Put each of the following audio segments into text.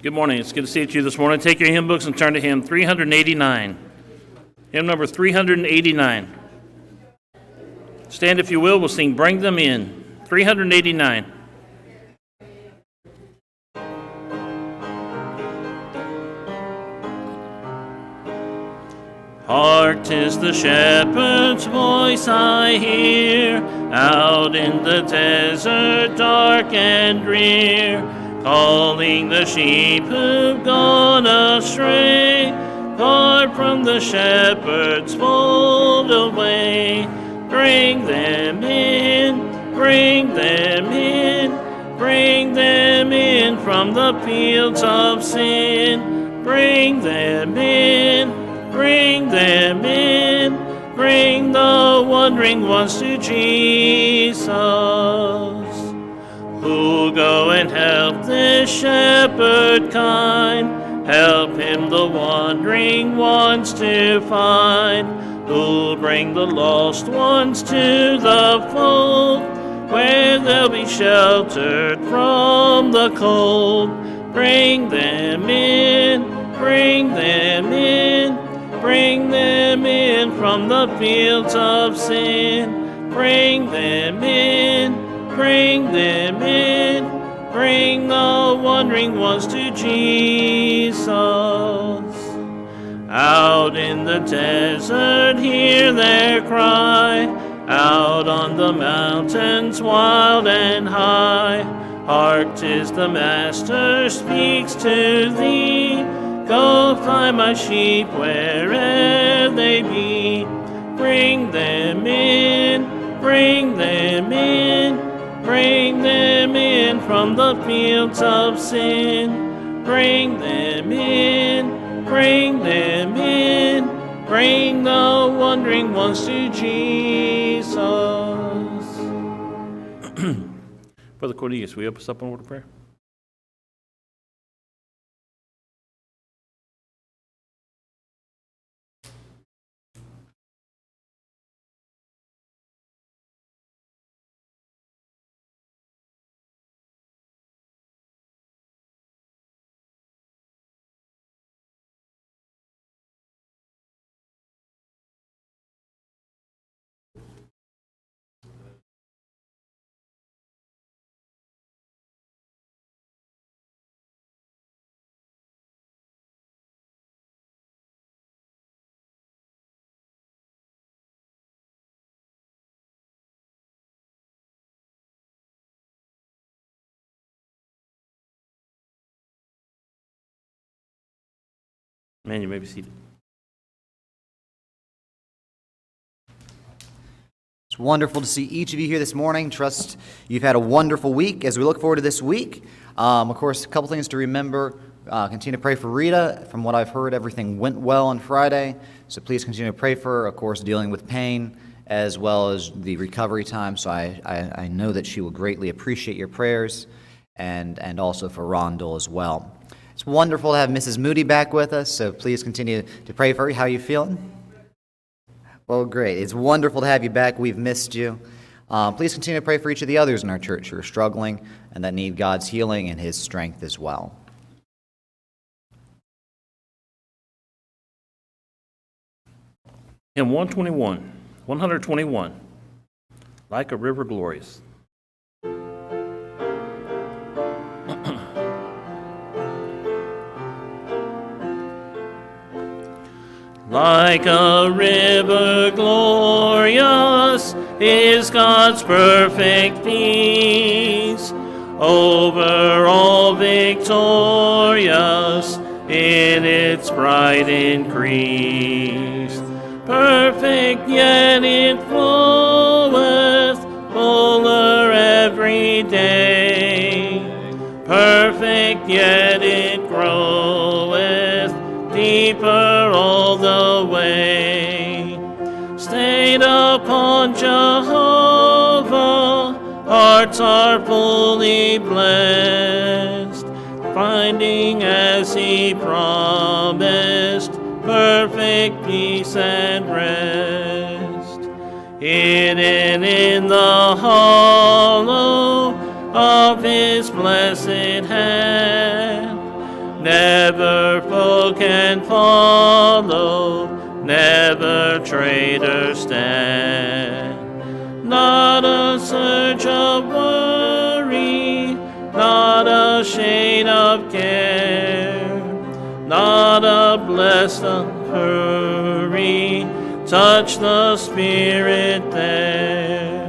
Good morning. It's good to see you this morning. Take your hymn books and turn to hymn 389. Hymn number 389. Stand if you will. We'll sing Bring Them In. 389. Hark, 'tis the shepherd's voice I hear, out in the desert dark and drear, calling the sheep who've gone astray, far from the shepherd's fold away. Bring them in, bring them in, bring them in from the fields of sin. Bring them in, bring them in, bring the wandering ones to Jesus. Who'll go and help this shepherd kind, help him the wandering ones to find. Who'll bring the lost ones to the fold, where they'll be sheltered from the cold. Bring them in, bring them in, bring them in from the fields of sin. Bring them in, bring them in, bring the wandering ones to Jesus. Out in the desert hear their cry, out on the mountains wild and high. Hark, 'tis the Master speaks to thee, go find my sheep where'er they be. Bring them in, bring them in, bring them in from the fields of sin. Bring them in, bring them in, bring the wandering ones to Jesus. Brother Cornelius, will you open us up in word of prayer? Man, you may be seated. It's wonderful to see each of you here this morning. Trust you've had a wonderful week. As we look forward to this week, of course, a couple things to remember. Continue to pray for Rita. From what I've heard, everything went well on Friday. So please continue to pray for her, of course, dealing with pain as well as the recovery time. So I know that she will greatly appreciate your prayers, and also for Rondell as well. It's wonderful to have Mrs. Moody back with us, so please continue to pray for her. How are you feeling? Well, great. It's wonderful to have you back. We've missed you. Please continue to pray for each of the others in our church who are struggling and that need God's healing and His strength as well. Hymn 121, Like a River Glorious. Like a river glorious is God's perfect peace, over all victorious in its bright increase. Perfect yet it floweth fuller every day, perfect yet it groweth deeper all the way. Stayed upon Jehovah, hearts are fully blessed, finding as He promised perfect peace and rest. Hidden in the hollow of His blessed hand, Never foe can follow, never traitor stand. Not a surge of worry, not a shade of care, not a blessed hurry, touch the Spirit there.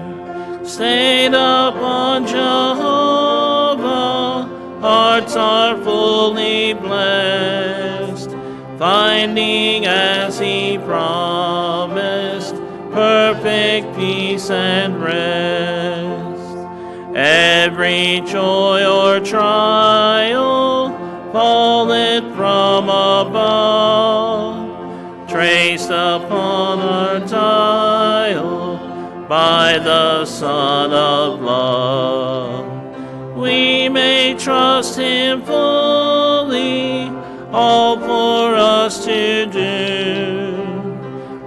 Stayed upon Jehovah, hearts are fully blessed, finding as he promised, perfect peace and rest. Every joy or trial falleth from above, traced upon our tile by the Son of Love. We may trust him fully, all for us to do.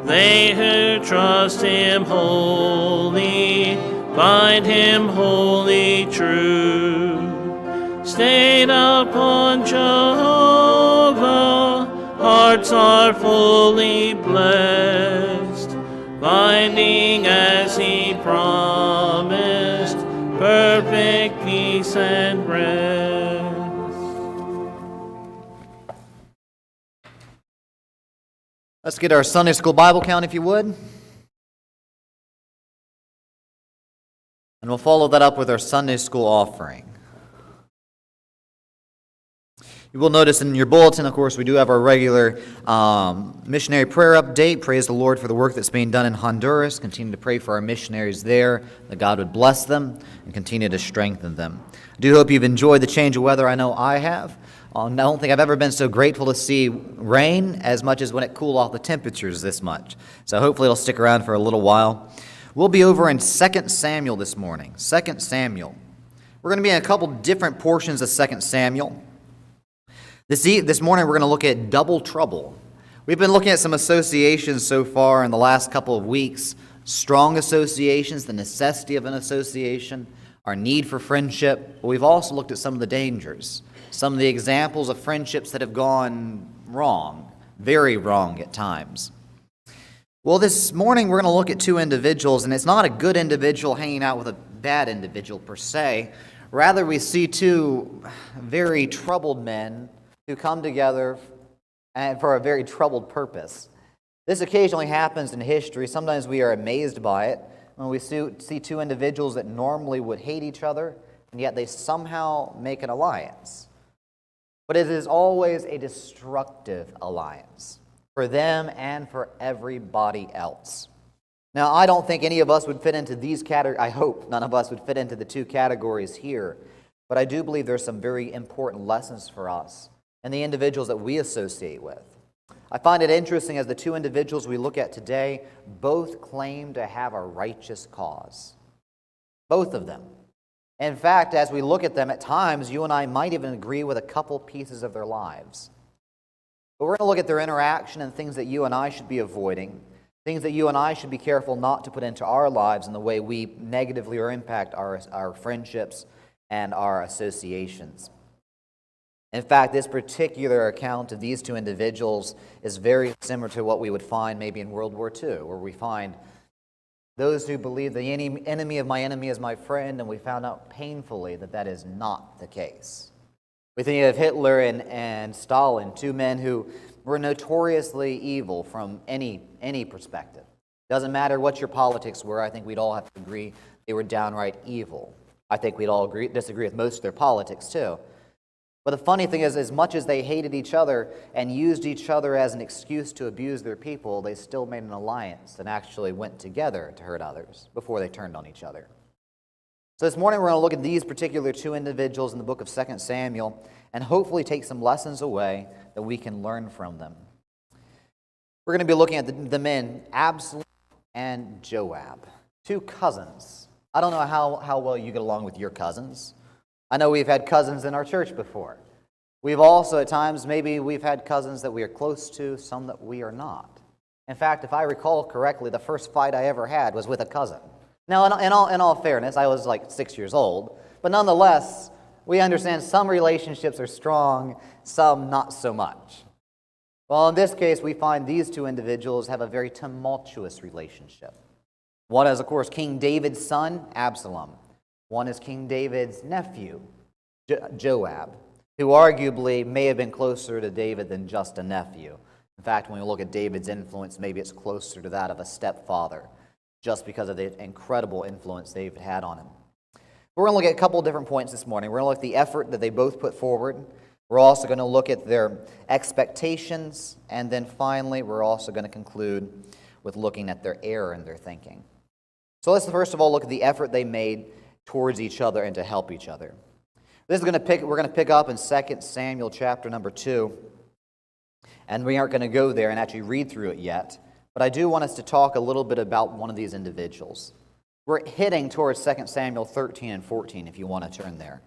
They who trust him wholly, find him wholly true. Stayed upon Jehovah, hearts are fully blessed, finding as he promised, perfect peace and rest. Let's get our Sunday school Bible count, if you would. And we'll follow that up with our Sunday school offering. You will notice in your bulletin, of course, we do have our regular missionary prayer update. Praise the Lord for the work that's being done in Honduras. Continue to pray for our missionaries there, that God would bless them and continue to strengthen them. I do hope you've enjoyed the change of weather. I know I have. I don't think I've ever been so grateful to see rain as much as when it cooled off the temperatures this much. So hopefully it'll stick around for a little while. We'll be over in 2 Samuel this morning. 2 Samuel. We're going to be in a couple different portions of 2 Samuel. This morning we're going to look at double trouble. We've been looking at some associations so far in the last couple of weeks. Strong associations, the necessity of an association, our need for friendship. But we've also looked at some of the dangers, some of the examples of friendships that have gone wrong, very wrong at times. Well, this morning we're going to look at two individuals, and it's not a good individual hanging out with a bad individual per se. Rather, we see two very troubled men who come together and for a very troubled purpose. This occasionally happens in history. Sometimes we are amazed by it when we see two individuals that normally would hate each other, and yet they somehow make an alliance. But it is always a destructive alliance for them and for everybody else. Now, I don't think any of us would fit into these categories. I hope none of us would fit into the two categories here. But I do believe there's some very important lessons for us and the individuals that we associate with. I find it interesting as the two individuals we look at today both claim to have a righteous cause. Both of them. In fact, as we look at them at times, you and I might even agree with a couple pieces of their lives. But we're going to look at their interaction and things that you and I should be avoiding, things that you and I should be careful not to put into our lives in the way we negatively or impact our friendships and our associations. In fact, this particular account of these two individuals is very similar to what we would find maybe in World War II, where we find those who believe the enemy of my enemy is my friend, and we found out painfully that that is not the case. We think of Hitler and Stalin, two men who were notoriously evil from any perspective. Doesn't matter what your politics were, I think we'd all have to agree they were downright evil. I think we'd all disagree with most of their politics too. But the funny thing is, as much as they hated each other and used each other as an excuse to abuse their people, they still made an alliance and actually went together to hurt others before they turned on each other. So this morning we're going to look at these particular two individuals in the book of 2 Samuel and hopefully take some lessons away that we can learn from them. We're going to be looking at the men, Absalom and Joab, two cousins. I don't know how well you get along with your cousins. I know we've had cousins in our church before. We've also, at times, maybe we've had cousins that we are close to, some that we are not. In fact, if I recall correctly, the first fight I ever had was with a cousin. Now, in all fairness, I was like 6 years old, but nonetheless, We understand some relationships are strong, some not so much. Well, in this case, we find these two individuals have a very tumultuous relationship. One is, of course, King David's son, Absalom. One is King David's nephew, Joab, who arguably may have been closer to David than just a nephew. In fact, when we look at David's influence, maybe it's closer to that of a stepfather, just because of the incredible influence David had on him. We're going to look at a couple of different points this morning. We're going to look at the effort that they both put forward. We're also going to look at their expectations. And then finally, we're also going to conclude with looking at their error in their thinking. So let's first of all look at the effort they made towards each other and to help each other. We're going to pick up in 2 Samuel chapter number 2. And we aren't going to go there and actually read through it yet. But I do want us to talk a little bit about one of these individuals. We're heading towards 2 Samuel 13 and 14 if you want to turn there.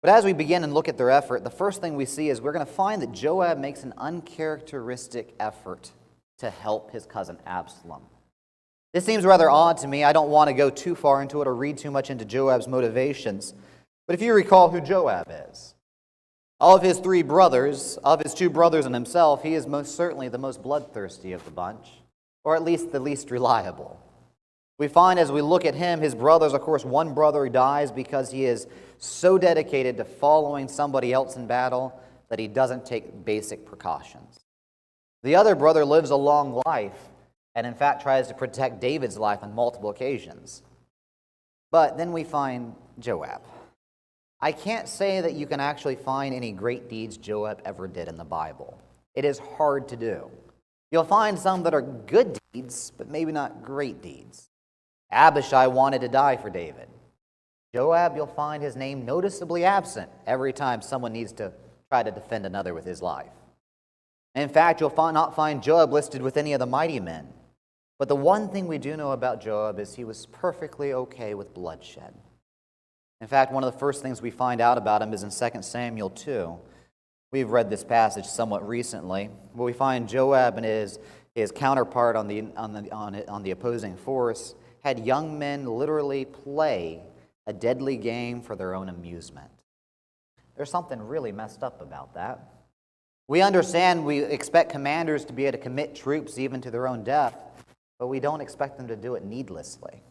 But as we begin and look at their effort, the first thing we see is we're going to find that Joab makes an uncharacteristic effort to help his cousin Absalom. This seems rather odd to me. I don't want to go too far into it or read too much into Joab's motivations. But if you recall who Joab is, of his three brothers, of his two brothers and himself, he is most certainly the most bloodthirsty of the bunch, or at least the least reliable. We find as we look at him, his brothers, of course, one brother dies because he is so dedicated to following somebody else in battle that he doesn't take basic precautions. The other brother lives a long life and in fact tries to protect David's life on multiple occasions. But then we find Joab. I can't say that you can actually find any great deeds Joab ever did in the Bible. It is hard to do. You'll find some that are good deeds, but maybe not great deeds. Abishai wanted to die for David. Joab, you'll find his name noticeably absent every time someone needs to try to defend another with his life. In fact, you'll not find Joab listed with any of the mighty men. But the one thing we do know about Joab is he was perfectly okay with bloodshed. In fact, one of the first things we find out about him is in 2 Samuel 2. We've read this passage somewhat recently, where we find Joab and his counterpart on the opposing force had young men literally play a deadly game for their own amusement. There's something really messed up about that. We understand we expect commanders to be able to commit troops even to their own death, but we don't expect them to do it needlessly.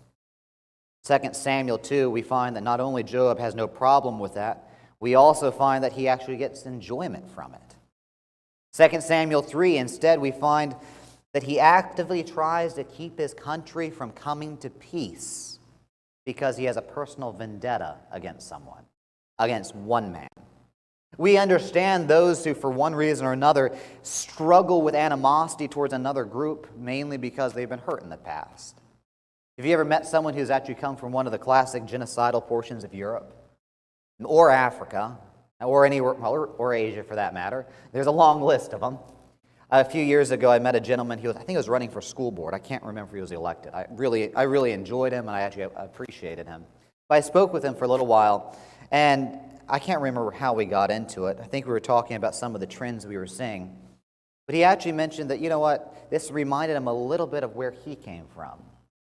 2 Samuel 2, we find that not only Joab has no problem with that, we also find that he actually gets enjoyment from it. 2 Samuel 3, instead, we find that he actively tries to keep his country from coming to peace because he has a personal vendetta against someone, against one man. We understand those who, for one reason or another, struggle with animosity towards another group, mainly because they've been hurt in the past. Have you ever met someone who's actually come from one of the classic genocidal portions of Europe, or Africa, or anywhere, or Asia for that matter? There's a long list of them. A few years ago, I met a gentleman. I think he was running for school board. I can't remember if he was elected. I really enjoyed him, and I actually appreciated him. But I spoke with him for a little while, and I can't remember how we got into it. I think we were talking about some of the trends we were seeing. But he actually mentioned that, you know what, this reminded him a little bit of where he came from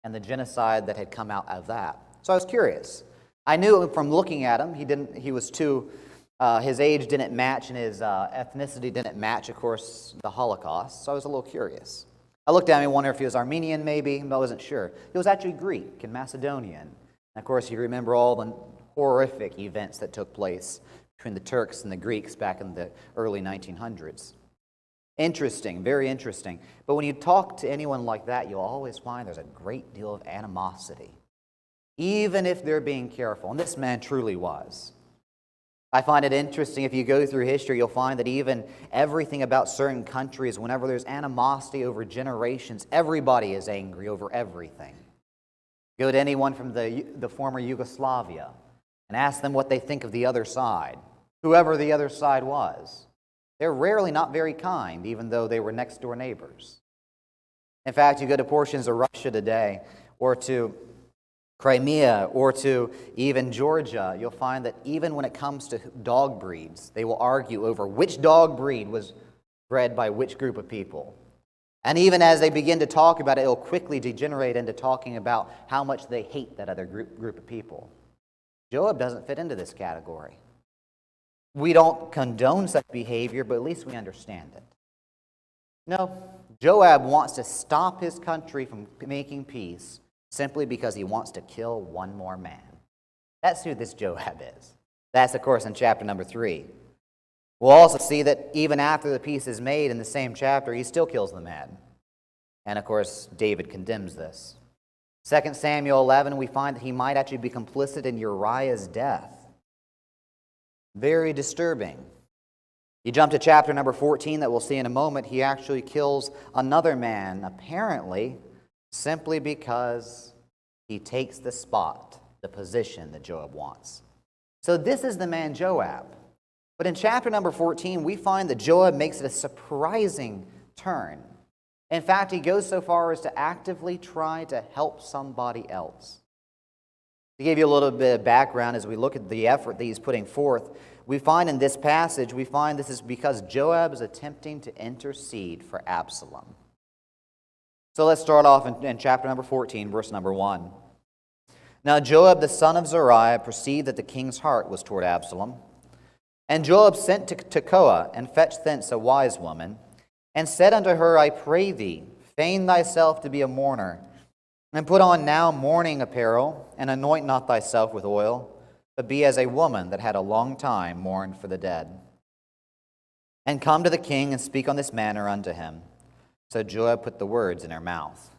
and the genocide that had come out of that. So I was curious. I knew from looking at him, his age didn't match and his ethnicity didn't match, of course, the Holocaust. So I was a little curious. I looked at him and wondered if he was Armenian maybe, but I wasn't sure. He was actually Greek and Macedonian. And of course, you remember all the horrific events that took place between the Turks and the Greeks back in the early 1900s. Interesting, very interesting. But when you talk to anyone like that, you'll always find there's a great deal of animosity, even if they're being careful. And this man truly was. I find it interesting, if you go through history, you'll find that even everything about certain countries, whenever there's animosity over generations, everybody is angry over everything. Go to anyone from the former Yugoslavia and ask them what they think of the other side, whoever the other side was. They're rarely not very kind, even though they were next-door neighbors. In fact, you go to portions of Russia today, or to Crimea, or to even Georgia, you'll find that even when it comes to dog breeds, they will argue over which dog breed was bred by which group of people. And even as they begin to talk about it, it'll quickly degenerate into talking about how much they hate that other group of people. Joab doesn't fit into this category. We don't condone such behavior, but at least we understand it. No, Joab wants to stop his country from making peace simply because he wants to kill one more man. That's who this Joab is. That's, of course, in chapter number 3. We'll also see that even after the peace is made in the same chapter, he still kills the man. And, of course, David condemns this. 2 Samuel 11, we find that he might actually be complicit in Uriah's death. Very disturbing. You jump to chapter number 14 that we'll see in a moment. He actually kills another man, apparently, simply because he takes the spot, the position that Joab wants. So this is the man Joab. But in chapter number 14, we find that Joab makes it a surprising turn. In fact, he goes so far as to actively try to help somebody else. To give you a little bit of background as we look at the effort that he's putting forth, we find in this passage, this is because Joab is attempting to intercede for Absalom. So let's start off in chapter number 14, verse number 1. Now Joab the son of Zeruiah perceived that the king's heart was toward Absalom. And Joab sent to Tekoa, and fetched thence a wise woman, and said unto her, I pray thee, feign thyself to be a mourner, and put on now mourning apparel, and anoint not thyself with oil, but be as a woman that had a long time mourned for the dead. And come to the king, and speak on this manner unto him. So Joab put the words in her mouth.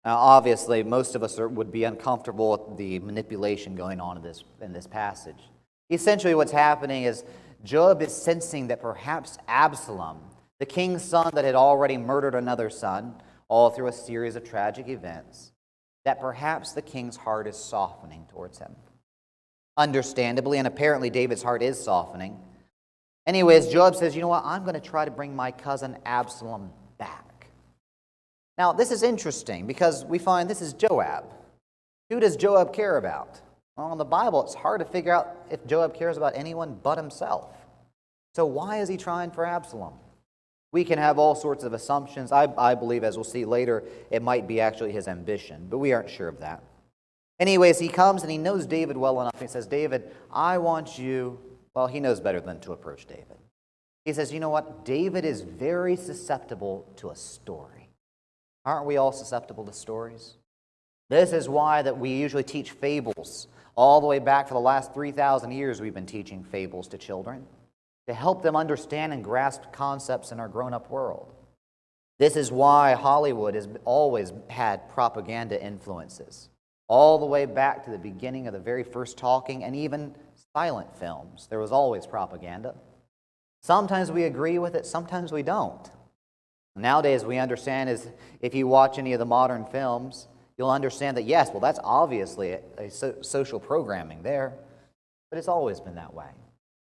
Now, obviously, most of us would be uncomfortable with the manipulation going on in this passage. Essentially, what's happening is Joab is sensing that perhaps Absalom, the king's son that had already murdered another son, all through a series of tragic events, that perhaps the king's heart is softening towards him. Understandably, and apparently David's heart is softening. Anyways, Joab says, you know what, I'm going to try to bring my cousin Absalom back. Now, this is interesting because we find this is Joab. Who does Joab care about? Well, in the Bible, it's hard to figure out if Joab cares about anyone but himself. So why is he trying for Absalom? We can have all sorts of assumptions. I believe, as we'll see later, it might be actually his ambition, but we aren't sure of that. Anyways, he comes and he knows David well enough. He says, David, I want you, well, he knows better than to approach David. He says, you know what? David is very susceptible to a story. Aren't we all susceptible to stories? This is why that we usually teach fables. All the way back for the last 3,000 years, we've been teaching fables to children to help them understand and grasp concepts in our grown-up world. This is why Hollywood has always had propaganda influences, all the way back to the beginning of the very first talking and even silent films. There was always propaganda. Sometimes we agree with it, sometimes we don't. Nowadays, we understand is if you watch any of the modern films, you'll understand that, yes, well, that's obviously a social programming there, but it's always been that way.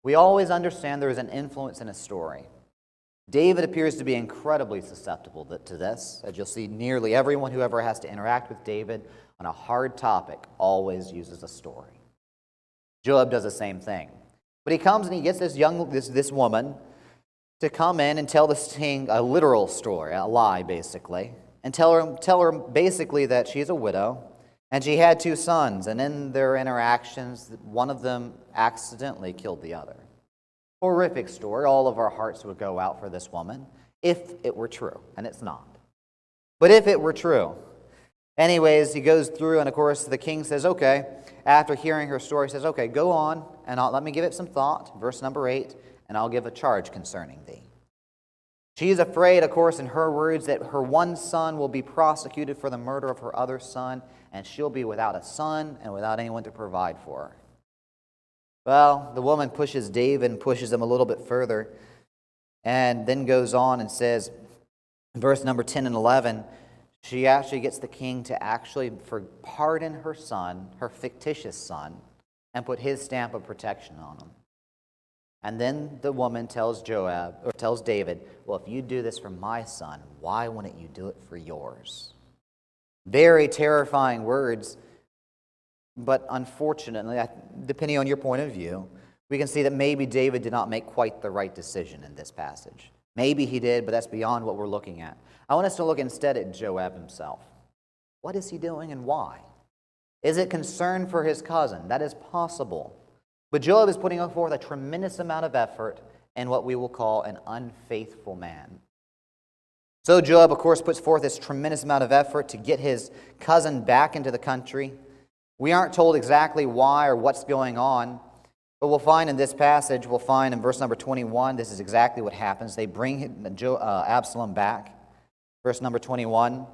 We always understand there is an influence in a story. David appears to be incredibly susceptible to this. As you'll see, nearly everyone who ever has to interact with David on a hard topic always uses a story. Joab does the same thing. But he comes and he gets this woman to come in and tell this king a literal story, a lie basically, and tell her basically that she's a widow and she had 2 sons, and in their interactions, one of them accidentally killed the other. Horrific story. All of our hearts would go out for this woman if it were true, and it's not. But if it were true. Anyways, he goes through, and of course, the king says, okay, after hearing her story, he says, okay, go on, and let me give it some thought, verse number 8, and I'll give a charge concerning thee. She is afraid, of course, in her words, that her one son will be prosecuted for the murder of her other son, and she'll be without a son and without anyone to provide for her. Well, the woman pushes David and pushes him a little bit further, and then goes on and says, in verse number 10 and 11, she actually gets the king to actually pardon her son, her fictitious son, and put his stamp of protection on him. And then the woman tells David, well, if you do this for my son, why wouldn't you do it for yours? Very terrifying words, but unfortunately, depending on your point of view, we can see that maybe David did not make quite the right decision in this passage. Maybe he did, but that's beyond what we're looking at. I want us to look instead at Joab himself. What is he doing and why? Is it concern for his cousin? That is possible. But Joab is putting forth a tremendous amount of effort in what we will call an unfaithful man. So Joab, of course, puts forth this tremendous amount of effort to get his cousin back into the country. We aren't told exactly why or what's going on, but we'll find in this passage, we'll find in verse number 21, this is exactly what happens. They bring Absalom back. Verse number 21,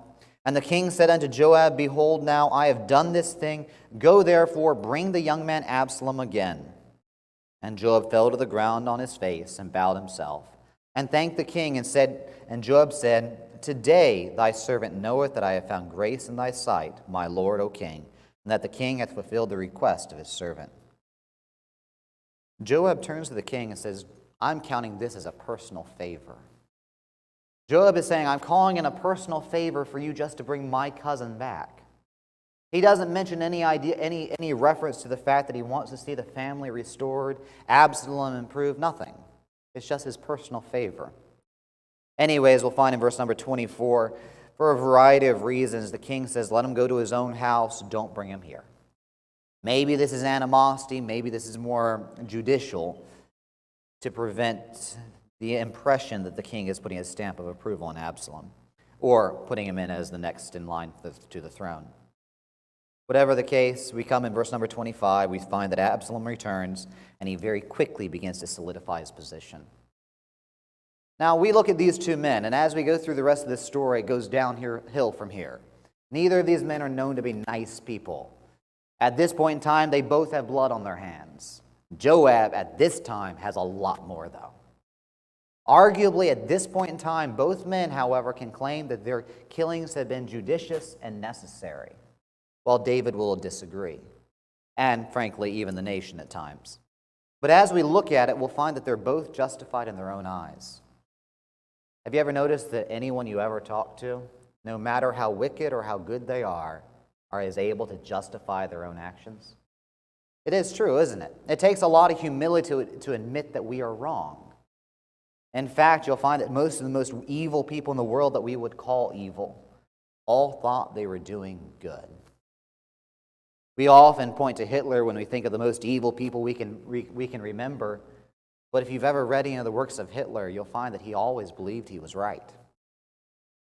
and the king said unto Joab, Behold, now I have done this thing. Go therefore, bring the young man Absalom again. And Joab fell to the ground on his face and bowed himself, and thanked the king, and Joab said, Today thy servant knoweth that I have found grace in thy sight, my lord, O king, and that the king hath fulfilled the request of his servant. Joab turns to the king and says, I'm counting this as a personal favor. Joab is saying, I'm calling in a personal favor for you just to bring my cousin back. He doesn't mention any reference to the fact that he wants to see the family restored, Absalom improved, nothing. It's just his personal favor. Anyways, we'll find in verse number 24, for a variety of reasons, the king says, let him go to his own house, don't bring him here. Maybe this is animosity, maybe this is more judicial to prevent the impression that the king is putting a stamp of approval on Absalom, or putting him in as the next in line to the throne. Whatever the case, we come in verse number 25, we find that Absalom returns, and he very quickly begins to solidify his position. Now, we look at these two men, and as we go through the rest of this story, it goes downhill from here. Neither of these men are known to be nice people. At this point in time, they both have blood on their hands. Joab, at this time, has a lot more, though. Arguably, at this point in time, both men, however, can claim that their killings have been judicious and necessary, while David will disagree, and frankly, even the nation at times. But as we look at it, we'll find that they're both justified in their own eyes. Have you ever noticed that anyone you ever talk to, no matter how wicked or how good they are is able to justify their own actions? It is true, isn't it? It takes a lot of humility to admit that we are wrong. In fact, you'll find that most of the most evil people in the world that we would call evil all thought they were doing good. We often point to Hitler when we think of the most evil people we can remember, but if you've ever read any of the works of Hitler, you'll find that he always believed he was right.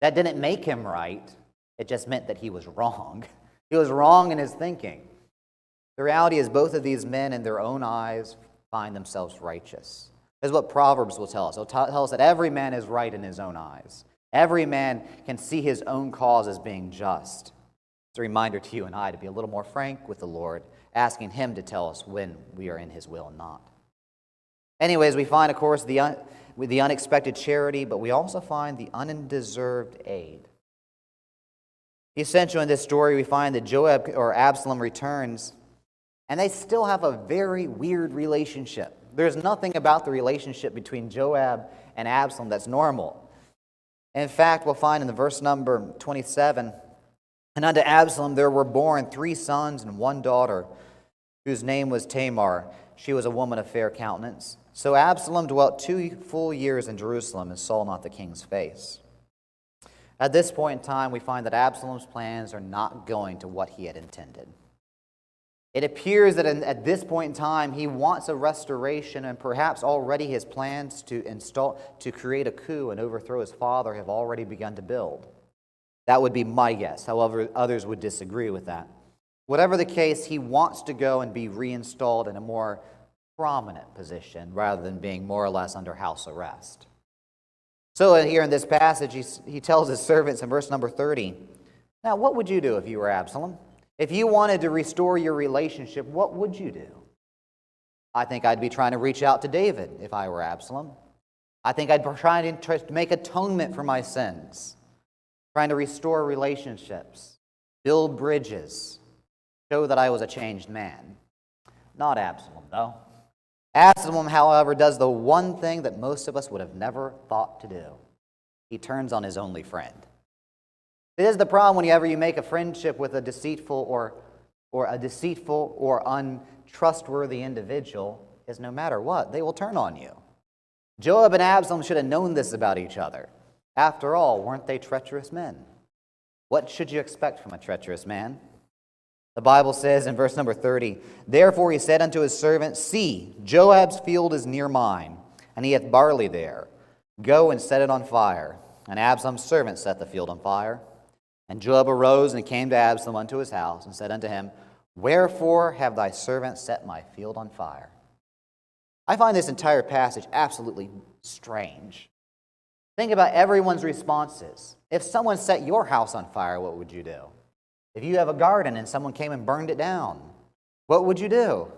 That didn't make him right, it just meant that he was wrong. He was wrong in his thinking. The reality is both of these men in their own eyes find themselves righteous. This is what Proverbs will tell us. It'll tell us that every man is right in his own eyes. Every man can see his own cause as being just. It's a reminder to you and I to be a little more frank with the Lord, asking Him to tell us when we are in His will and not. Anyways, we find, of course, the unexpected charity, but we also find the undeserved aid. Essentially in this story, we find that Joab or Absalom returns, and they still have a very weird relationship. There's nothing about the relationship between Joab and Absalom that's normal. In fact, we'll find in the verse number 27, and unto Absalom there were born 3 sons and 1 daughter, whose name was Tamar. She was a woman of fair countenance. So Absalom dwelt 2 full years in Jerusalem and saw not the king's face. At this point in time, we find that Absalom's plans are not going to what he had intended. It appears that at this point in time, he wants a restoration, and perhaps already his plans to create a coup and overthrow his father have already begun to build. That would be my guess. However, others would disagree with that. Whatever the case, he wants to go and be reinstalled in a more prominent position rather than being more or less under house arrest. So here in this passage, he tells his servants in verse number 30, now what would you do if you were Absalom? If you wanted to restore your relationship, what would you do? I think I'd be trying to reach out to David if I were Absalom. I think I'd try to make atonement for my sins, trying to restore relationships, build bridges, show that I was a changed man. Not Absalom, though. Absalom, however, does the one thing that most of us would have never thought to do. He turns on his only friend. It is the problem whenever you make a friendship with a deceitful or untrustworthy individual, is no matter what, they will turn on you. Joab and Absalom should have known this about each other. After all, weren't they treacherous men? What should you expect from a treacherous man? The Bible says in verse number 30, "Therefore he said unto his servant, See, Joab's field is near mine, and he hath barley there. Go and set it on fire. And Absalom's servant set the field on fire. And Joab arose and came to Absalom unto his house, and said unto him, Wherefore have thy servant set my field on fire?" I find this entire passage absolutely strange. Think about everyone's responses. If someone set your house on fire, what would you do? If you have a garden and someone came and burned it down, what would you do?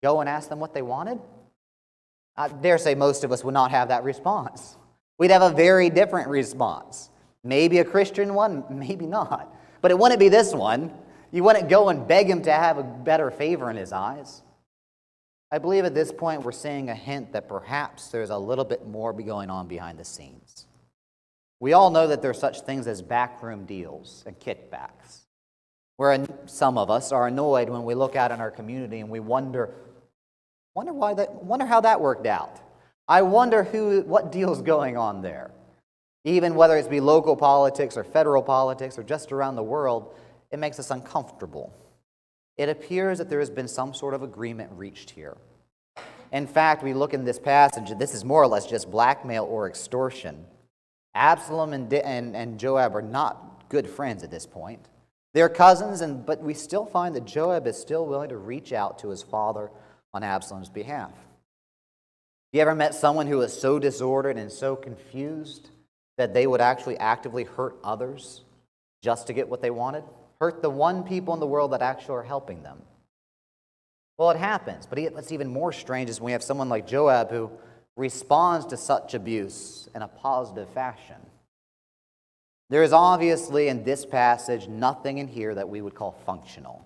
Go and ask them what they wanted? I dare say most of us would not have that response. We'd have a very different response. Maybe a Christian one, maybe not. But it wouldn't be this one. You wouldn't go and beg him to have a better favor in his eyes. I believe at this point we're seeing a hint that perhaps there's a little bit more going on behind the scenes. We all know that there are such things as backroom deals and kickbacks, where some of us are annoyed when we look out in our community and we wonder how that worked out. I wonder what deal's going on there. Even whether it's be local politics or federal politics or just around the world, it makes us uncomfortable. It appears that there has been some sort of agreement reached here. In fact, we look in this passage, this is more or less just blackmail or extortion. Absalom and Joab are not good friends at this point. They're cousins, but we still find that Joab is still willing to reach out to his father on Absalom's behalf. You ever met someone who was so disordered and so confused that they would actually actively hurt others just to get what they wanted? Hurt the one people in the world that actually are helping them. Well, it happens, but what's even more strange is when we have someone like Joab who responds to such abuse in a positive fashion. There is obviously in this passage nothing in here that we would call functional.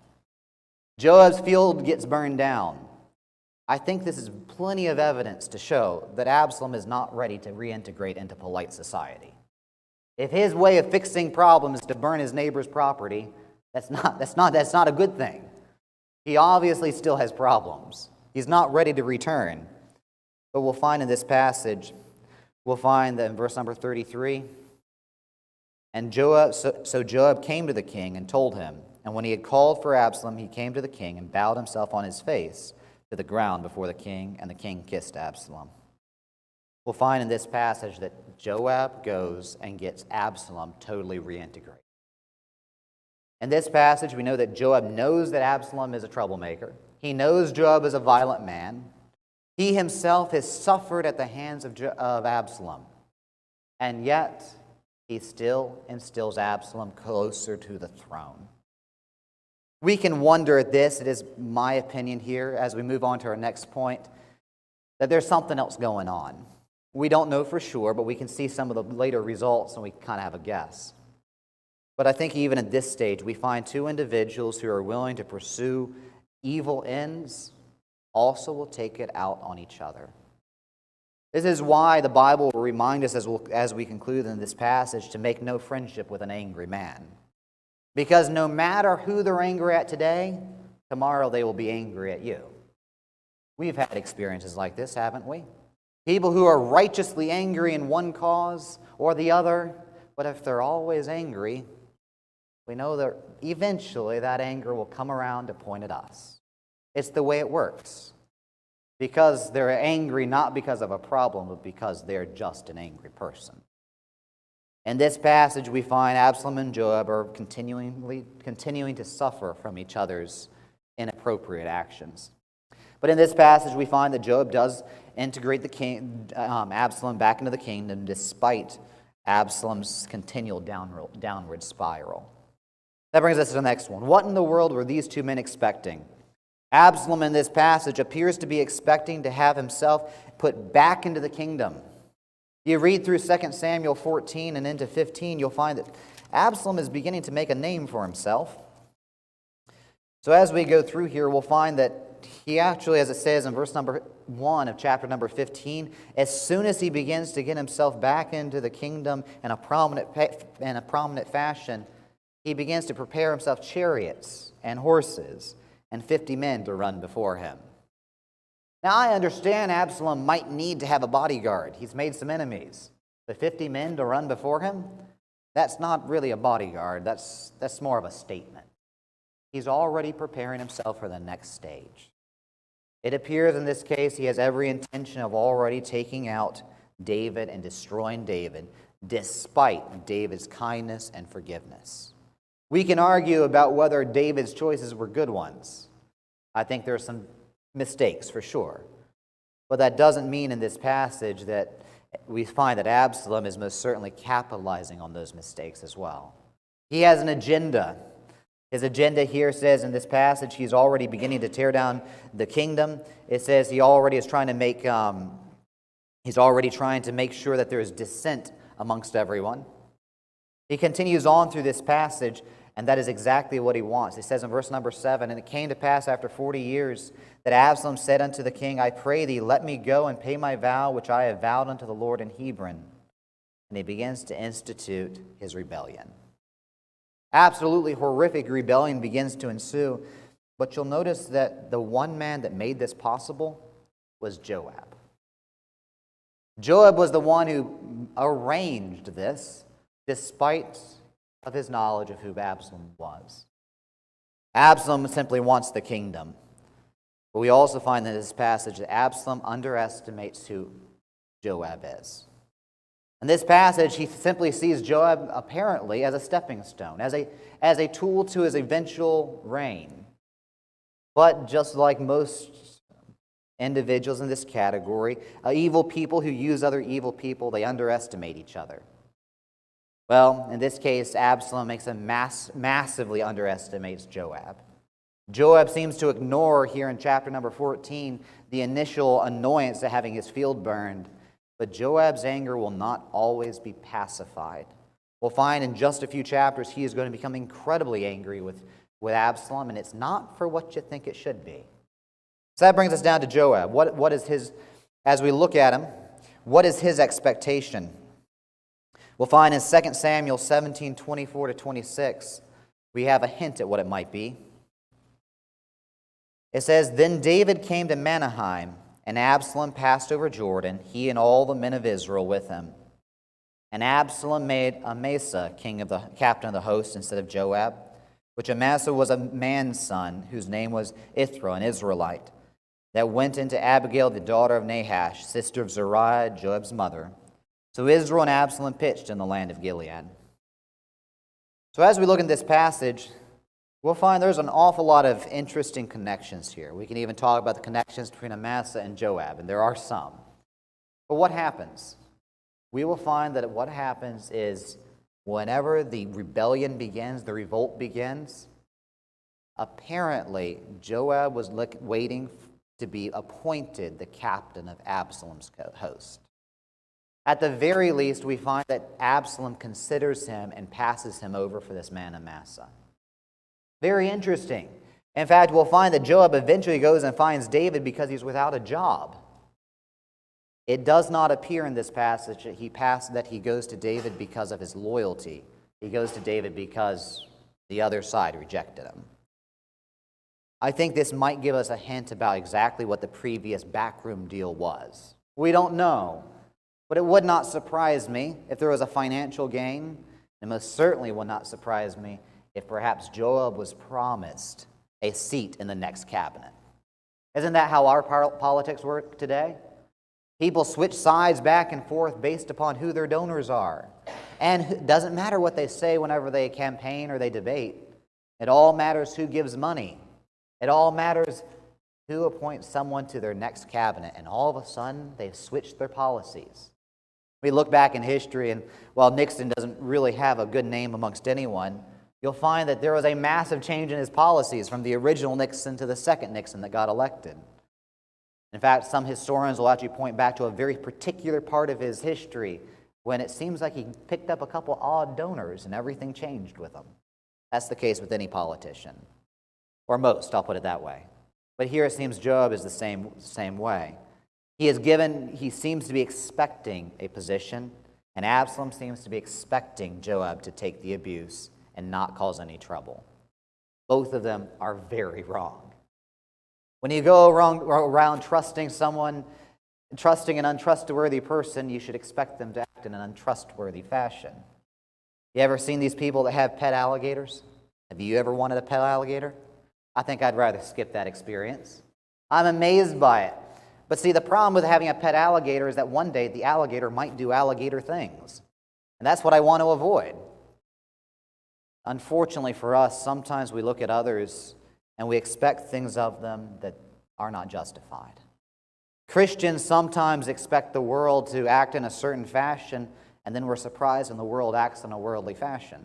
Joab's field gets burned down. I think this is plenty of evidence to show that Absalom is not ready to reintegrate into polite society. If his way of fixing problems is to burn his neighbor's property, that's not a good thing. He obviously still has problems. He's not ready to return. But we'll find in this passage, we'll find that in verse number 33, and Joab came to the king and told him, and when he had called for Absalom, he came to the king and bowed himself on his face to the ground before the king, and the king kissed Absalom. We'll find in this passage that Joab goes and gets Absalom totally reintegrated. In this passage, we know that Joab knows that Absalom is a troublemaker. He knows Joab is a violent man. He himself has suffered at the hands of Absalom. And yet, he still instills Absalom closer to the throne. We can wonder at this, it is my opinion here, as we move on to our next point, that there's something else going on. We don't know for sure, but we can see some of the later results and we kind of have a guess. But I think even at this stage, we find two individuals who are willing to pursue evil ends also will take it out on each other. This is why the Bible will remind us as we conclude in this passage to make no friendship with an angry man. Because no matter who they're angry at today, tomorrow they will be angry at you. We've had experiences like this, haven't we? People who are righteously angry in one cause or the other, but if they're always angry, we know that eventually that anger will come around to point at us. It's the way it works. Because they're angry not because of a problem, but because they're just an angry person. In this passage, we find Absalom and Joab are continuing to suffer from each other's inappropriate actions. But in this passage, we find that Joab does integrate Absalom back into the kingdom despite Absalom's continual downward spiral. That brings us to the next one. What in the world were these two men expecting? Absalom in this passage appears to be expecting to have himself put back into the kingdom. You read through 2 Samuel 14 and into 15, you'll find that Absalom is beginning to make a name for himself. So as we go through here, we'll find that he actually, as it says in verse number 1 of chapter number 15, as soon as he begins to get himself back into the kingdom in a prominent fashion, he begins to prepare himself chariots and horses and 50 men to run before him. Now, I understand Absalom might need to have a bodyguard. He's made some enemies. But 50 men to run before him, that's not really a bodyguard. That's more of a statement. he's already preparing himself for the next stage. It appears in this case he has every intention of already taking out David and destroying David, despite David's kindness and forgiveness. We can argue about whether David's choices were good ones. I think there are some mistakes for sure. But that doesn't mean in this passage that we find that Absalom is most certainly capitalizing on those mistakes as well. He has an agenda. His agenda here says in this passage he's already beginning to tear down the kingdom. It says he already is trying to make sure that there is dissent amongst everyone. He continues on through this passage, and that is exactly what he wants. He says in verse number 7, "And it came to pass after 40 years that Absalom said unto the king, I pray thee, let me go and pay my vow which I have vowed unto the Lord in Hebron." And he begins to institute his rebellion. Absolutely horrific rebellion begins to ensue, but you'll notice that the one man that made this possible was Joab. Joab was the one who arranged this, despite of his knowledge of who Absalom was. Absalom simply wants the kingdom. But we also find in this passage that Absalom underestimates who Joab is. In this passage, he simply sees Joab apparently as a stepping stone, as a tool to his eventual reign. But just like most individuals in this category, evil people who use other evil people, they underestimate each other. Well, in this case, Absalom massively underestimates Joab. Joab seems to ignore here in chapter number 14 the initial annoyance at having his field burned, but Joab's anger will not always be pacified. We'll find in just a few chapters he is going to become incredibly angry with Absalom, and it's not for what you think it should be. So that brings us down to Joab. What is his, as we look at him, what is his expectation? We'll find in 2 Samuel 17:24-26, we have a hint at what it might be. It says, "Then David came to Mahanaim, and Absalom passed over Jordan, he and all the men of Israel with him. And Absalom made Amasa captain of the host instead of Joab, which Amasa was a man's son, whose name was Ithra, an Israelite, that went into Abigail, the daughter of Nahash, sister of Zeruiah, Joab's mother. So Israel and Absalom pitched in the land of Gilead." So as we look at this passage, we'll find there's an awful lot of interesting connections here. We can even talk about the connections between Amasa and Joab, and there are some. But what happens? We will find that what happens is whenever the rebellion begins, the revolt begins, apparently Joab was waiting to be appointed the captain of Absalom's host. At the very least, we find that Absalom considers him and passes him over for this man Amasa. Very interesting. In fact, we'll find that Joab eventually goes and finds David because he's without a job. It does not appear in this passage that he goes to David because of his loyalty. He goes to David because the other side rejected him. I think this might give us a hint about exactly what the previous backroom deal was. We don't know, but it would not surprise me if there was a financial gain. It most certainly would not surprise me if perhaps Joab was promised a seat in the next cabinet. Isn't that how our politics work today? People switch sides back and forth based upon who their donors are. And it doesn't matter what they say whenever they campaign or they debate. It all matters who gives money. It all matters who appoints someone to their next cabinet. And all of a sudden, they've switched their policies. We look back in history, and while Nixon doesn't really have a good name amongst anyone, you'll find that there was a massive change in his policies from the original Nixon to the second Nixon that got elected. In fact, some historians will actually point back to a very particular part of his history when it seems like he picked up a couple odd donors and everything changed with them. That's the case with any politician. Or most, I'll put it that way. But here it seems Joab is the same way. He seems to be expecting a position, and Absalom seems to be expecting Joab to take the abuse and not cause any trouble. Both of them are very wrong. When you go around trusting an untrustworthy person, you should expect them to act in an untrustworthy fashion. You ever seen these people that have pet alligators? Have you ever wanted a pet alligator? I think I'd rather skip that experience. I'm amazed by it. But see, the problem with having a pet alligator is that one day the alligator might do alligator things. And that's what I want to avoid. Unfortunately for us, sometimes we look at others and we expect things of them that are not justified. Christians sometimes expect the world to act in a certain fashion, and then we're surprised when the world acts in a worldly fashion.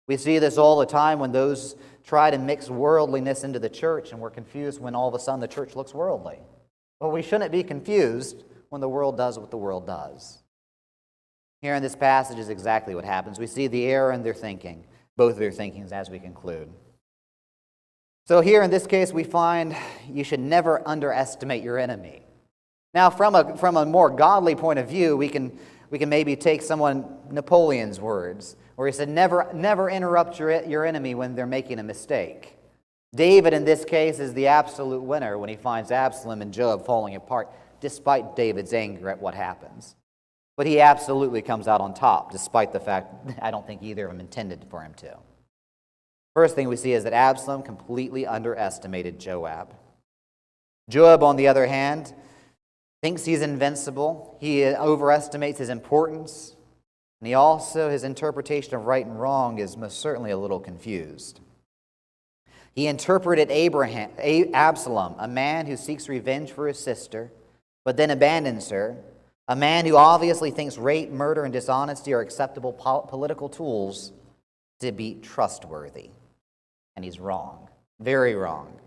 We see this all the time when those try to mix worldliness into the church, and we're confused when all of a sudden the church looks worldly. But we shouldn't be confused when the world does what the world does. Here in this passage is exactly what happens. We see the error in their thinking, both of their thinkings, as we conclude. So here in this case, we find you should never underestimate your enemy. Now, from a more godly point of view, we can maybe take Napoleon's words, where he said, never interrupt your enemy when they're making a mistake. David, in this case, is the absolute winner when he finds Absalom and Joab falling apart, despite David's anger at what happens. But he absolutely comes out on top, despite the fact I don't think either of them intended for him to. First thing we see is that Absalom completely underestimated Joab. Joab, on the other hand, thinks he's invincible. He overestimates his importance. And he also, his interpretation of right and wrong is most certainly a little confused. He interpreted Absalom, a man who seeks revenge for his sister, but then abandons her, a man who obviously thinks rape, murder, and dishonesty are acceptable political tools, to be trustworthy. And he's wrong, very wrong.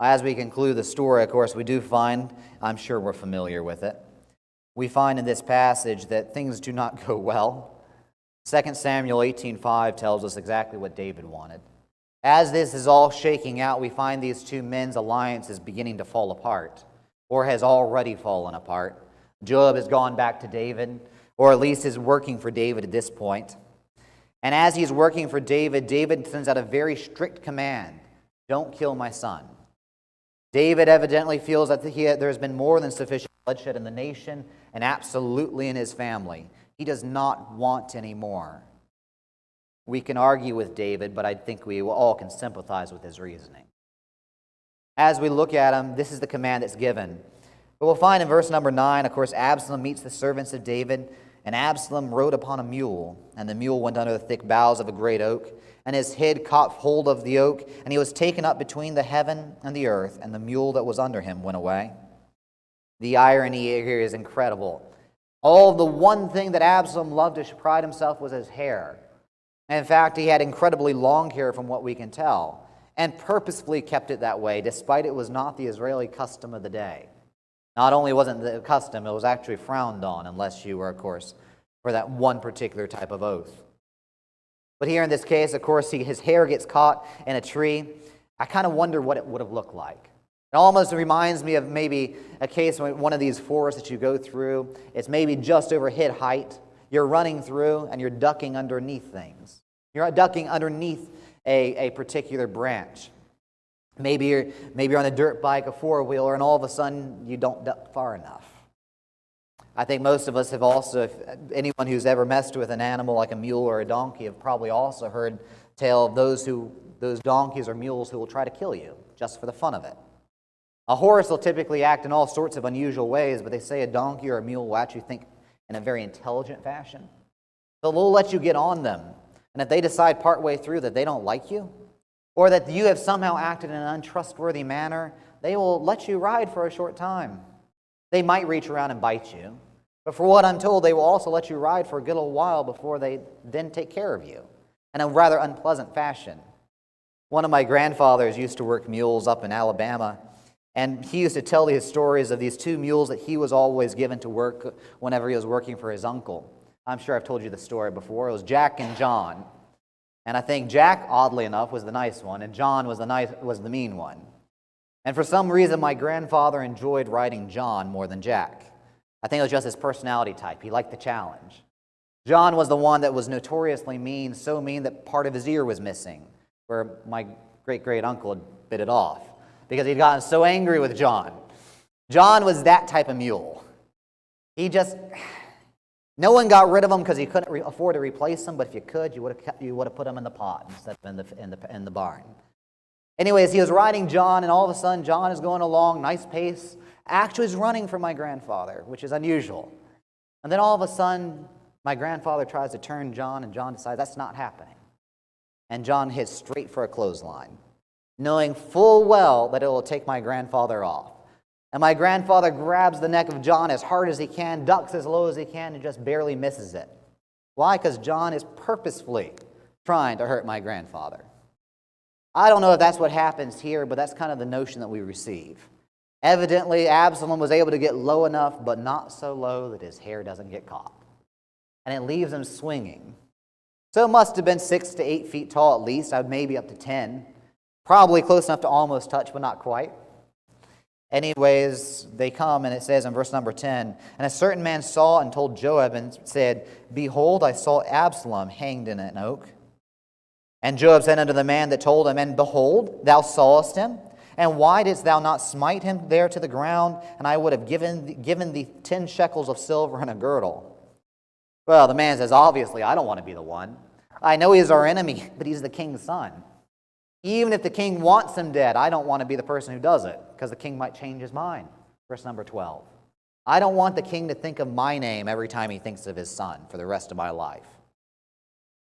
As we conclude the story, of course, we do find, I'm sure we're familiar with it, we find in this passage that things do not go well. 2 Samuel 18:5 tells us exactly what David wanted. As this is all shaking out, we find these two men's alliance is beginning to fall apart, or has already fallen apart. Joab has gone back to David, or at least is working for David at this point. And as he's working for David, David sends out a very strict command: don't kill my son. David evidently feels that there's been more than sufficient bloodshed in the nation and absolutely in his family. He does not want any more. We can argue with David, but I think we all can sympathize with his reasoning. As we look at him, this is the command that's given. But we'll find in verse number 9, of course, Absalom meets the servants of David, and Absalom rode upon a mule, and the mule went under the thick boughs of a great oak, and his head caught hold of the oak, and he was taken up between the heaven and the earth, and the mule that was under him went away. The irony here is incredible. All the one thing that Absalom loved to pride himself was his hair. In fact, he had incredibly long hair from what we can tell, and purposefully kept it that way, despite it was not the Israeli custom of the day. Not only wasn't the custom, it was actually frowned on, unless you were, of course, for that one particular type of oath. But here in this case, of course, his hair gets caught in a tree. I kind of wonder what it would have looked like. It almost reminds me of maybe a case when one of these forests that you go through, it's maybe just over hip height. You're running through and you're ducking underneath things. You're ducking underneath a particular branch. Maybe you're on a dirt bike, a four-wheeler, and all of a sudden you don't duck far enough. I think most of us have also, anyone who's ever messed with an animal like a mule or a donkey have probably also heard tale of those donkeys or mules who will try to kill you just for the fun of it. A horse will typically act in all sorts of unusual ways, but they say a donkey or a mule will actually think in a very intelligent fashion. So they'll let you get on them, and if they decide partway through that they don't like you, or that you have somehow acted in an untrustworthy manner, they will let you ride for a short time. They might reach around and bite you, but for what I'm told, they will also let you ride for a good little while before they then take care of you in a rather unpleasant fashion. One of my grandfathers used to work mules up in Alabama, and he used to tell these stories of these two mules that he was always given to work whenever he was working for his uncle. I'm sure I've told you the story before. It was Jack and John. And I think Jack, oddly enough, was the nice one, and John was the mean one. And for some reason, my grandfather enjoyed riding John more than Jack. I think it was just his personality type. He liked the challenge. John was the one that was notoriously mean, so mean that part of his ear was missing, where my great-great-uncle had bit it off, because he'd gotten so angry with John. John was that type of mule. He No one got rid of him because he couldn't afford to replace them, but if you could, you would have put him in the pot instead of in the barn. Anyways, he was riding John, and all of a sudden, John is going along, nice pace. Actually, he's running from my grandfather, which is unusual. And then all of a sudden, my grandfather tries to turn John, and John decides that's not happening. And John hits straight for a clothesline, knowing full well that it will take my grandfather off. And my grandfather grabs the neck of John as hard as he can, ducks as low as he can, and just barely misses it. Why? Because John is purposefully trying to hurt my grandfather. I don't know if that's what happens here, but that's kind of the notion that we receive. Evidently, Absalom was able to get low enough, but not so low that his hair doesn't get caught. And it leaves him swinging. So it must have been 6 to 8 feet tall at least, maybe up to 10. Probably close enough to almost touch, but not quite. Anyways, they come, and it says in verse number 10, and a certain man saw and told Joab and said, Behold, I saw Absalom hanged in an oak. And Joab said unto the man that told him, And behold, thou sawest him? And why didst thou not smite him there to the ground? And I would have given thee 10 shekels of silver and a girdle. Well, the man says, obviously, I don't want to be the one. I know he is our enemy, but he's the king's son. Even if the king wants him dead, I don't want to be the person who does it, because the king might change his mind. Verse number 12. I don't want the king to think of my name every time he thinks of his son for the rest of my life.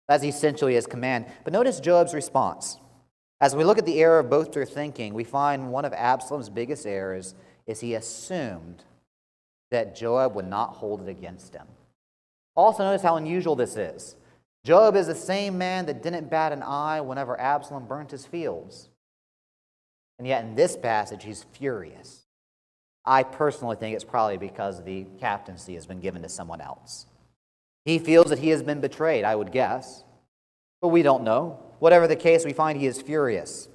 That's essentially his command. But notice Joab's response. As we look at the error of both their thinking, we find one of Absalom's biggest errors is he assumed that Joab would not hold it against him. Also notice how unusual this is. Joab is the same man that didn't bat an eye whenever Absalom burnt his fields. And yet in this passage, he's furious. I personally think it's probably because the captaincy has been given to someone else. He feels that he has been betrayed, I would guess. But we don't know. Whatever the case, we find he is furious.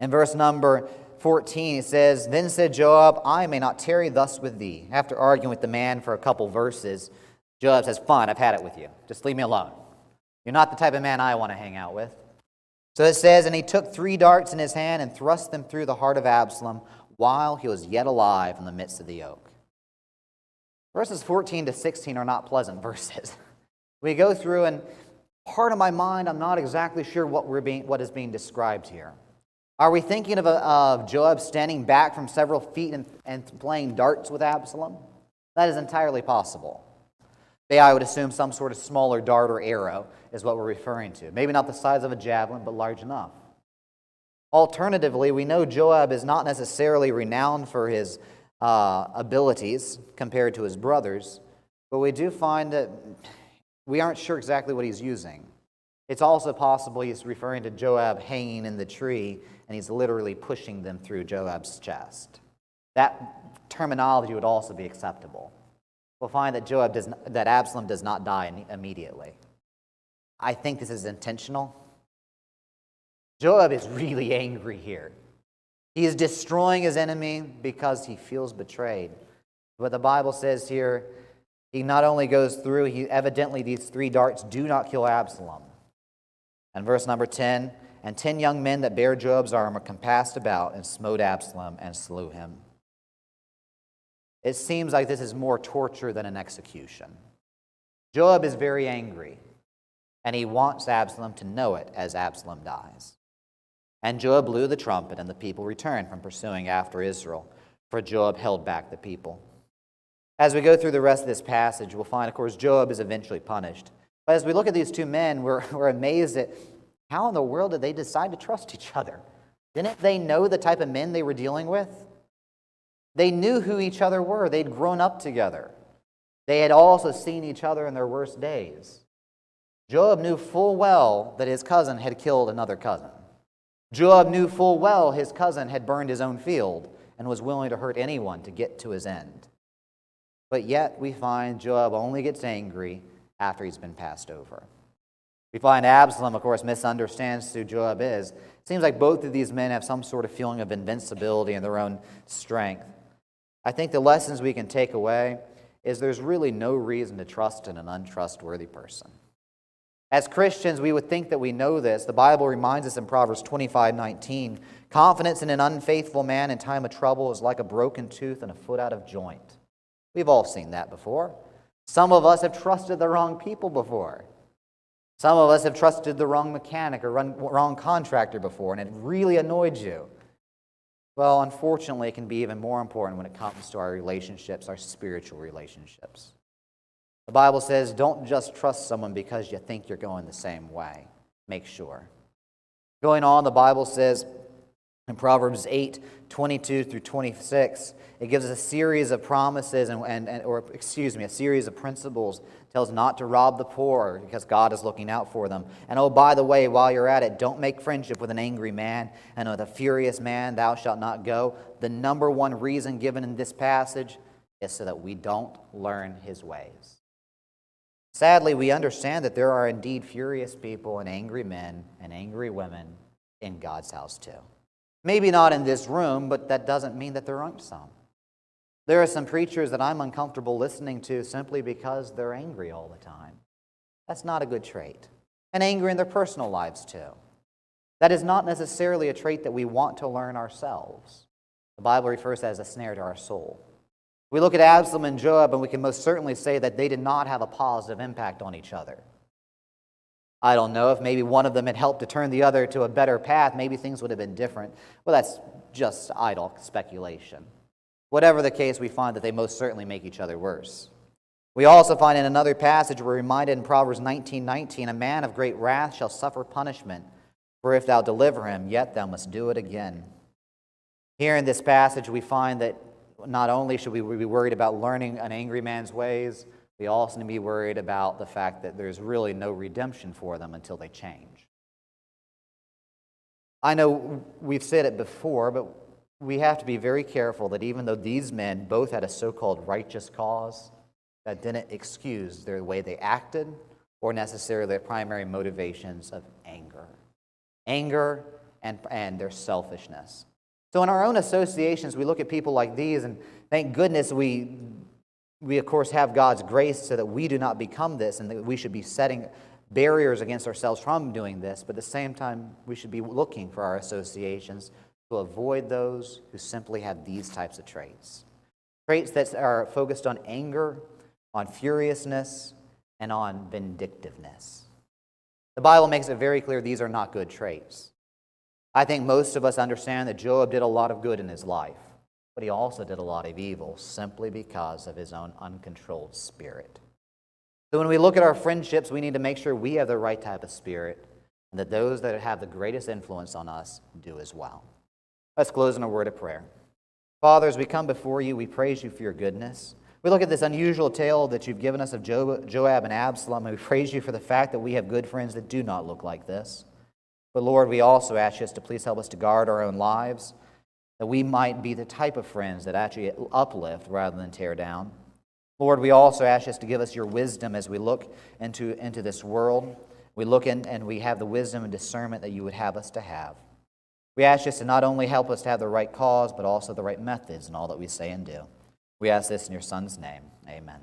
In verse number 14, it says, Then said Joab, I may not tarry thus with thee. After arguing with the man for a couple verses, Joab says, Fine, I've had it with you. Just leave me alone. You're not the type of man I want to hang out with. So it says, And he took 3 darts in his hand and thrust them through the heart of Absalom while he was yet alive in the midst of the oak. Verses 14 to 16 are not pleasant verses. We go through, and part of my mind, I'm not exactly sure what is being described here. Are we thinking of Joab standing back from several feet and playing darts with Absalom? That is entirely possible. I would assume some sort of smaller dart or arrow is what we're referring to. Maybe not the size of a javelin, but large enough. Alternatively, we know Joab is not necessarily renowned for his abilities compared to his brothers, but we do find that we aren't sure exactly what he's using. It's also possible he's referring to Joab hanging in the tree, and he's literally pushing them through Joab's chest. That terminology would also be acceptable. We'll find that Absalom does not die immediately. I think this is intentional. Joab is really angry here. He is destroying his enemy because he feels betrayed. But the Bible says here, he not only goes through, evidently these 3 darts do not kill Absalom. And verse number 10, And 10 young men that bare Joab's armor compassed about and smote Absalom and slew him. It seems like this is more torture than an execution. Joab is very angry, and he wants Absalom to know it as Absalom dies. And Joab blew the trumpet, and the people returned from pursuing after Israel, for Joab held back the people. As we go through the rest of this passage, we'll find, of course, Joab is eventually punished. But as we look at these 2 men, we're amazed at how in the world did they decide to trust each other? Didn't they know the type of men they were dealing with? They knew who each other were. They'd grown up together. They had also seen each other in their worst days. Joab knew full well that his cousin had killed another cousin. Joab knew full well his cousin had burned his own field and was willing to hurt anyone to get to his end. But yet we find Joab only gets angry after he's been passed over. We find Absalom, of course, misunderstands who Joab is. It seems like both of these men have some sort of feeling of invincibility and their own strength. I think the lessons we can take away is there's really no reason to trust in an untrustworthy person. As Christians, we would think that we know this. The Bible reminds us in Proverbs 25:19, confidence in an unfaithful man in time of trouble is like a broken tooth and a foot out of joint. We've all seen that before. Some of us have trusted the wrong people before. Some of us have trusted the wrong mechanic or wrong contractor before, and it really annoyed you. Well, unfortunately, it can be even more important when it comes to our relationships, our spiritual relationships. The Bible says, don't just trust someone because you think you're going the same way. Make sure. Going on, the Bible says in Proverbs 8:22 through 26, it gives us a series of promises a series of principles. It tells not to rob the poor because God is looking out for them. And oh, by the way, while you're at it, don't make friendship with an angry man, and with a furious man thou shalt not go. The number one reason given in this passage is so that we don't learn his ways. Sadly, we understand that there are indeed furious people and angry men and angry women in God's house too. Maybe not in this room, but that doesn't mean that there aren't some. There are some preachers that I'm uncomfortable listening to simply because they're angry all the time. That's not a good trait. And angry in their personal lives too. That is not necessarily a trait that we want to learn ourselves. The Bible refers to it as a snare to our soul. We look at Absalom and Joab, and we can most certainly say that they did not have a positive impact on each other. I don't know if maybe one of them had helped to turn the other to a better path. Maybe things would have been different. Well, that's just idle speculation. Whatever the case, we find that they most certainly make each other worse. We also find in another passage, we're reminded in Proverbs 19:19, a man of great wrath shall suffer punishment, for if thou deliver him, yet thou must do it again. Here in this passage, we find that not only should we be worried about learning an angry man's ways, we also need to be worried about the fact that there's really no redemption for them until they change. I know we've said it before, but we have to be very careful that even though these men both had a so-called righteous cause, that didn't excuse the way they acted or necessarily their primary motivations of anger. Anger and their selfishness. So in our own associations, we look at people like these, and thank goodness we of course have God's grace so that we do not become this, and that we should be setting barriers against ourselves from doing this, but at the same time, we should be looking for our associations to avoid those who simply have these types of traits. Traits that are focused on anger, on furiousness, and on vindictiveness. The Bible makes it very clear these are not good traits. I think most of us understand that Joab did a lot of good in his life, but he also did a lot of evil simply because of his own uncontrolled spirit. So when we look at our friendships, we need to make sure we have the right type of spirit and that those that have the greatest influence on us do as well. Let's close in a word of prayer. Father, as we come before you, we praise you for your goodness. We look at this unusual tale that you've given us of Joab and Absalom, and we praise you for the fact that we have good friends that do not look like this. But Lord, we also ask you to please help us to guard our own lives, that we might be the type of friends that actually uplift rather than tear down. Lord, we also ask you to give us your wisdom as we look into this world. We look in and we have the wisdom and discernment that you would have us to have. We ask you to not only help us to have the right cause, but also the right methods in all that we say and do. We ask this in your Son's name. Amen.